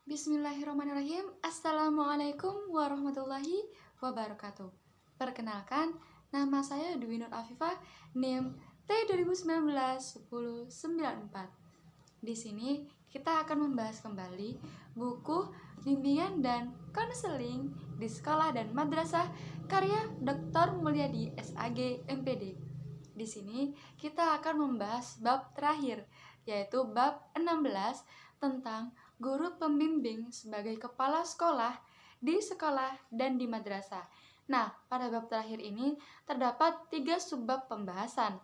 Bismillahirrahmanirrahim. Assalamualaikum warahmatullahi wabarakatuh. Perkenalkan, nama saya Dwi Nur Afifah, NIM T2019-1094. Di sini kita akan membahas kembali buku Bimbingan dan Konseling di Sekolah dan Madrasah karya Dr. Mulyadi SAG MPD. Di sini kita akan membahas bab terakhir, yaitu bab 16 tentang guru pembimbing sebagai kepala sekolah di sekolah dan di madrasah. Nah, pada bab terakhir ini terdapat 3 subbab pembahasan.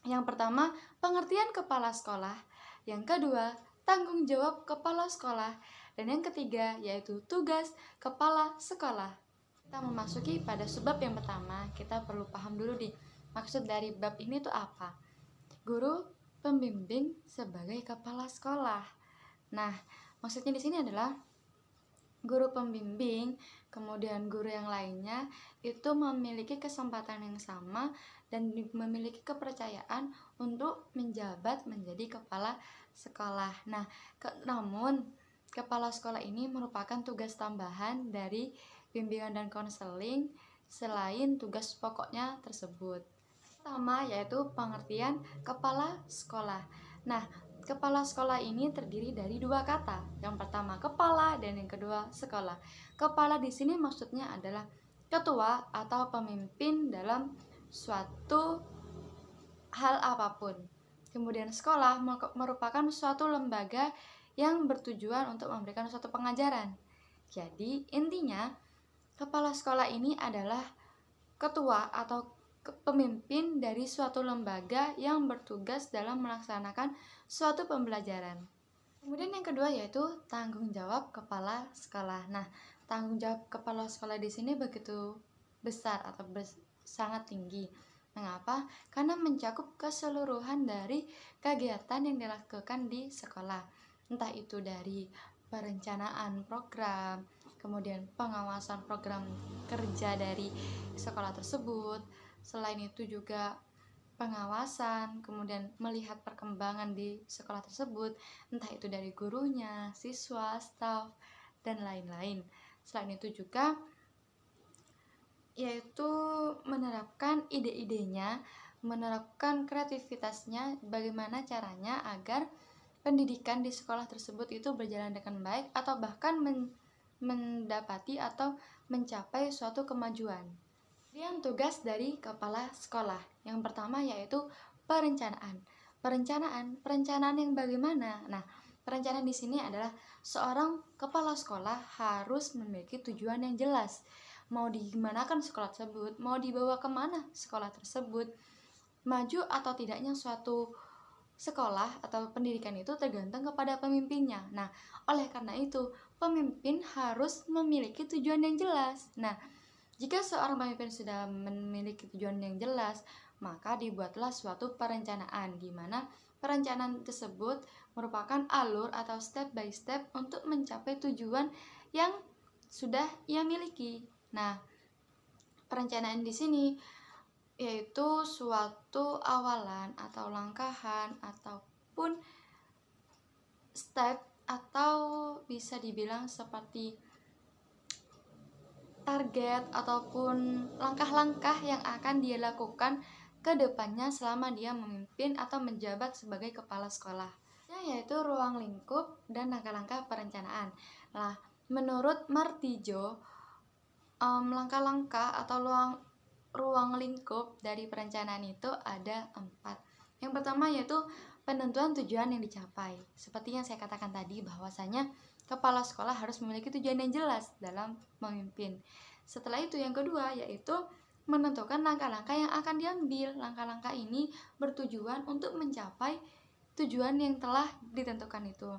Yang pertama, pengertian kepala sekolah. Yang kedua, tanggung jawab kepala sekolah. Dan yang ketiga, yaitu tugas kepala sekolah. Kita memasuki pada subbab yang pertama, kita perlu paham dulu nih, maksud dari bab ini tuh apa? Guru pembimbing sebagai kepala sekolah. Nah, maksudnya di sini adalah guru pembimbing, kemudian guru yang lainnya itu memiliki kesempatan yang sama dan memiliki kepercayaan untuk menjabat menjadi kepala sekolah. Nah, namun kepala sekolah ini merupakan tugas tambahan dari bimbingan dan konseling selain tugas pokoknya tersebut. Pertama yaitu pengertian kepala sekolah. Nah, kepala sekolah ini terdiri dari 2 kata. Yang pertama kepala dan yang kedua sekolah. Kepala di sini maksudnya adalah ketua atau pemimpin dalam suatu hal apapun. Kemudian sekolah merupakan suatu lembaga yang bertujuan untuk memberikan suatu pengajaran. Jadi intinya kepala sekolah ini adalah ketua atau pemimpin dari suatu lembaga yang bertugas dalam melaksanakan suatu pembelajaran. Kemudian yang kedua yaitu tanggung jawab kepala sekolah. Nah, tanggung jawab kepala sekolah di sini begitu besar atau sangat tinggi. Mengapa? Karena mencakup keseluruhan dari kegiatan yang dilakukan di sekolah. Entah itu dari perencanaan program, kemudian pengawasan program kerja dari sekolah tersebut. Selain itu juga pengawasan, kemudian melihat perkembangan di sekolah tersebut, entah itu dari gurunya, siswa, staf, dan lain-lain. Selain itu juga yaitu menerapkan ide-idenya, menerapkan kreativitasnya, bagaimana caranya agar pendidikan di sekolah tersebut itu berjalan dengan baik atau bahkan mendapati atau mencapai suatu kemajuan. Kemudian tugas dari kepala sekolah. Yang pertama yaitu perencanaan. Perencanaan yang bagaimana? Nah, perencanaan di sini adalah seorang kepala sekolah harus memiliki tujuan yang jelas. Mau digimanakan sekolah tersebut, mau dibawa kemana sekolah tersebut, maju atau tidaknya suatu sekolah atau pendidikan itu tergantung kepada pemimpinnya. Nah, oleh karena itu, pemimpin harus memiliki tujuan yang jelas. Nah, jika seorang pemimpin sudah memiliki tujuan yang jelas, maka dibuatlah suatu perencanaan, di mana perencanaan tersebut merupakan alur atau step by step untuk mencapai tujuan yang sudah ia miliki. Nah, perencanaan di sini yaitu suatu awalan atau langkahan ataupun step atau bisa dibilang seperti target ataupun langkah-langkah yang akan dia lakukan ke depannya selama dia memimpin atau menjabat sebagai kepala sekolah, yaitu ruang lingkup dan langkah-langkah perencanaan. Nah, menurut Martijo, langkah-langkah atau ruang lingkup dari perencanaan itu ada 4. Yang pertama yaitu penentuan tujuan yang dicapai. Seperti yang saya katakan tadi, bahwasanya kepala sekolah harus memiliki tujuan yang jelas dalam memimpin. Setelah itu yang kedua yaitu menentukan langkah-langkah yang akan diambil. Langkah-langkah ini bertujuan untuk mencapai tujuan yang telah ditentukan itu.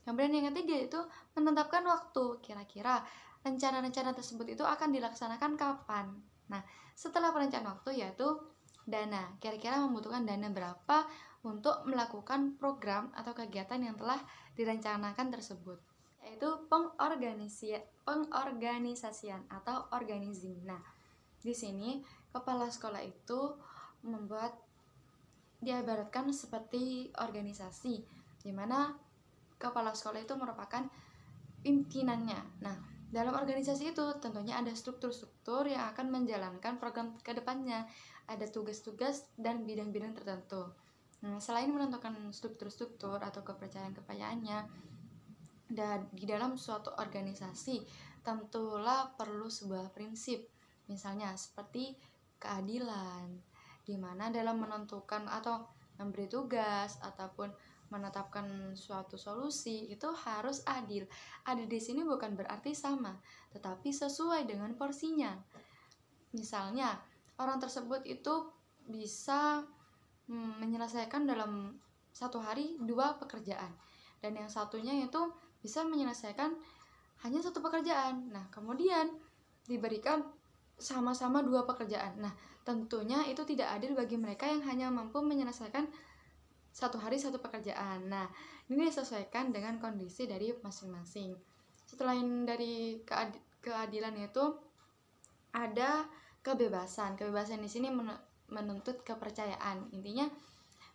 Kemudian yang ketiga itu menetapkan waktu. Kira-kira rencana-rencana tersebut itu akan dilaksanakan kapan. Nah, setelah perencanaan waktu yaitu dana. Kira-kira membutuhkan dana berapa untuk melakukan program atau kegiatan yang telah direncanakan tersebut, yaitu pengorganisasian atau organizing. Nah, di sini kepala sekolah itu membuat diibaratkan seperti organisasi, di mana kepala sekolah itu merupakan pimpinannya. Nah, dalam organisasi itu tentunya ada struktur-struktur yang akan menjalankan program ke depannya, ada tugas-tugas dan bidang-bidang tertentu. Nah, selain menentukan struktur-struktur atau kepercayaan-kepercayaannya, dan di dalam suatu organisasi tentulah perlu sebuah prinsip, misalnya seperti keadilan, di mana dalam menentukan atau memberi tugas ataupun menetapkan suatu solusi itu harus adil. Adil di sini bukan berarti sama, tetapi sesuai dengan porsinya. Misalnya, orang tersebut itu bisa menyelesaikan dalam satu hari 2 pekerjaan, dan yang satunya itu bisa menyelesaikan hanya 1 pekerjaan. Nah, kemudian diberikan sama-sama 2 pekerjaan. Nah, tentunya itu tidak adil bagi mereka yang hanya mampu menyelesaikan 1 hari 1 pekerjaan. Nah, ini disesuaikan dengan kondisi dari masing-masing. Selain dari keadilan itu ada kebebasan. Kebebasan di sini menuntut kepercayaan. Intinya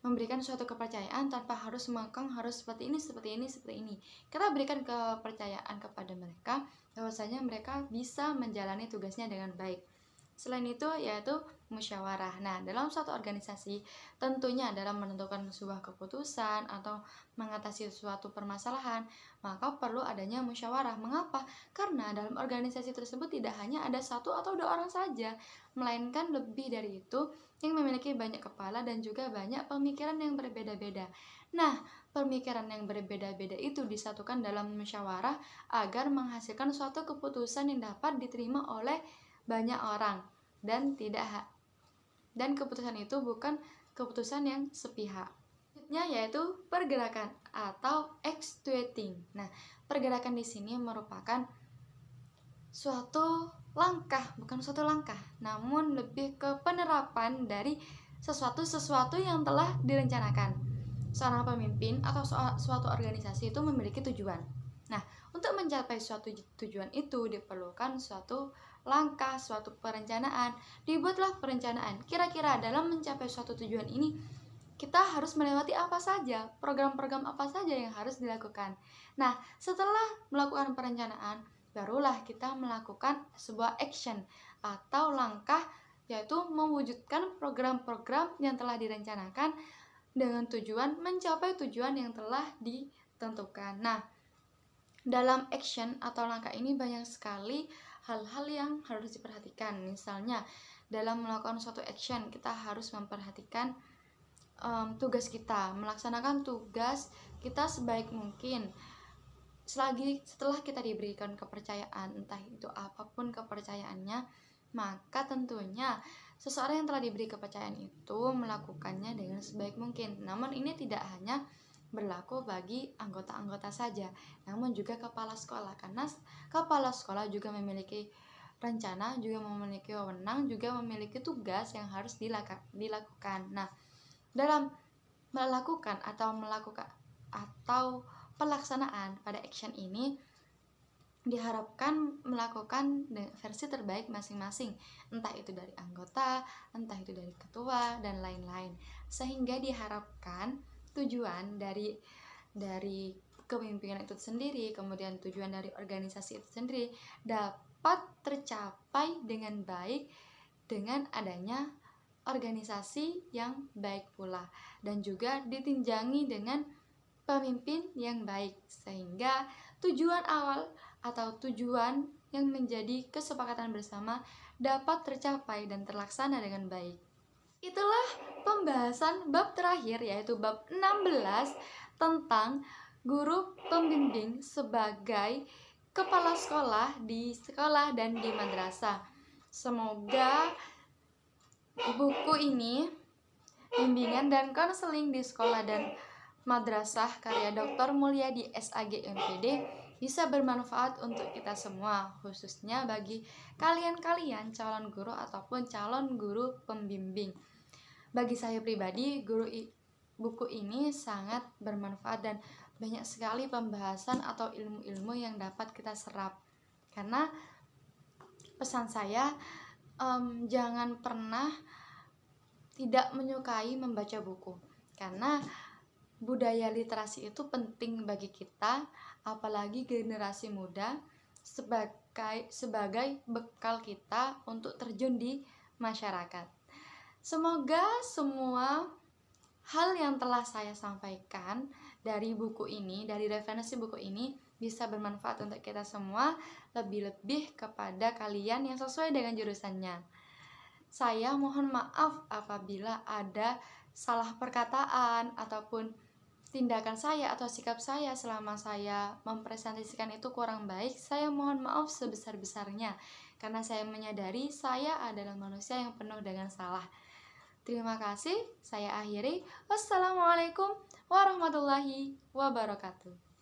memberikan suatu kepercayaan tanpa harus mengekang harus seperti ini, seperti ini, seperti ini. Kita berikan kepercayaan kepada mereka bahwasanya mereka bisa menjalani tugasnya dengan baik. Selain itu yaitu musyawarah. Nah, dalam suatu organisasi tentunya dalam menentukan sebuah keputusan atau mengatasi suatu permasalahan, maka perlu adanya musyawarah. Mengapa? Karena dalam organisasi tersebut tidak hanya ada 1 atau 2 orang saja, melainkan lebih dari itu yang memiliki banyak kepala dan juga banyak pemikiran yang berbeda-beda. Nah, pemikiran yang berbeda-beda itu disatukan dalam musyawarah agar menghasilkan suatu keputusan yang dapat diterima oleh banyak orang dan keputusan itu bukan keputusan yang sepihak. Selanjutnya yaitu pergerakan atau actuating. Nah, pergerakan di sini merupakan suatu langkah, bukan suatu langkah, namun lebih ke penerapan dari sesuatu yang telah direncanakan. Seorang pemimpin atau suatu organisasi itu memiliki tujuan. Nah, untuk mencapai suatu tujuan itu diperlukan suatu langkah, suatu perencanaan. Dibuatlah perencanaan. Kira-kira dalam mencapai suatu tujuan ini kita harus melewati apa saja, program-program apa saja yang harus dilakukan. Nah, setelah melakukan perencanaan, barulah kita melakukan sebuah action atau langkah, yaitu mewujudkan program-program yang telah direncanakan dengan tujuan mencapai tujuan yang telah ditentukan. Nah, dalam action atau langkah ini banyak sekali hal-hal yang harus diperhatikan. Misalnya, dalam melakukan suatu action, kita harus memperhatikan tugas kita, melaksanakan tugas kita sebaik mungkin. Setelah kita diberikan kepercayaan, entah itu apapun kepercayaannya, maka tentunya seseorang yang telah diberi kepercayaan itu melakukannya dengan sebaik mungkin. Namun ini tidak hanya berlaku bagi anggota-anggota saja, namun juga kepala sekolah, karena kepala sekolah juga memiliki rencana, juga memiliki wewenang, juga memiliki tugas yang harus dilakukan. Nah, dalam melakukan atau pelaksanaan pada action ini diharapkan melakukan versi terbaik masing-masing, entah itu dari anggota, entah itu dari ketua, dan lain-lain, sehingga diharapkan tujuan dari kepemimpinan itu sendiri, kemudian tujuan dari organisasi itu sendiri dapat tercapai dengan baik dengan adanya organisasi yang baik pula, dan juga ditunjangi dengan pemimpin yang baik, sehingga tujuan awal atau tujuan yang menjadi kesepakatan bersama dapat tercapai dan terlaksana dengan baik. Itulah pembahasan bab terakhir, yaitu bab 16 tentang guru pembimbing sebagai kepala sekolah di sekolah dan di madrasah. Semoga buku ini, Bimbingan dan Konseling di Sekolah dan Madrasah karya Dr. Mulyadi SAG MPD, bisa bermanfaat untuk kita semua, khususnya bagi kalian-kalian calon guru ataupun calon guru pembimbing. Bagi saya pribadi, buku ini sangat bermanfaat dan banyak sekali pembahasan atau ilmu-ilmu yang dapat kita serap. Karena pesan saya, jangan pernah tidak menyukai membaca buku, karena budaya literasi itu penting bagi kita, apalagi generasi muda, sebagai bekal kita untuk terjun di masyarakat. Semoga semua hal yang telah saya sampaikan dari buku ini, dari referensi buku ini, bisa bermanfaat untuk kita semua, lebih-lebih kepada kalian yang sesuai dengan jurusannya. Saya mohon maaf apabila ada salah perkataan ataupun tindakan saya atau sikap saya selama saya mempresentasikan itu kurang baik. Saya mohon maaf sebesar-besarnya, karena saya menyadari saya adalah manusia yang penuh dengan salah. Terima kasih, saya akhiri. Wassalamualaikum warahmatullahi wabarakatuh.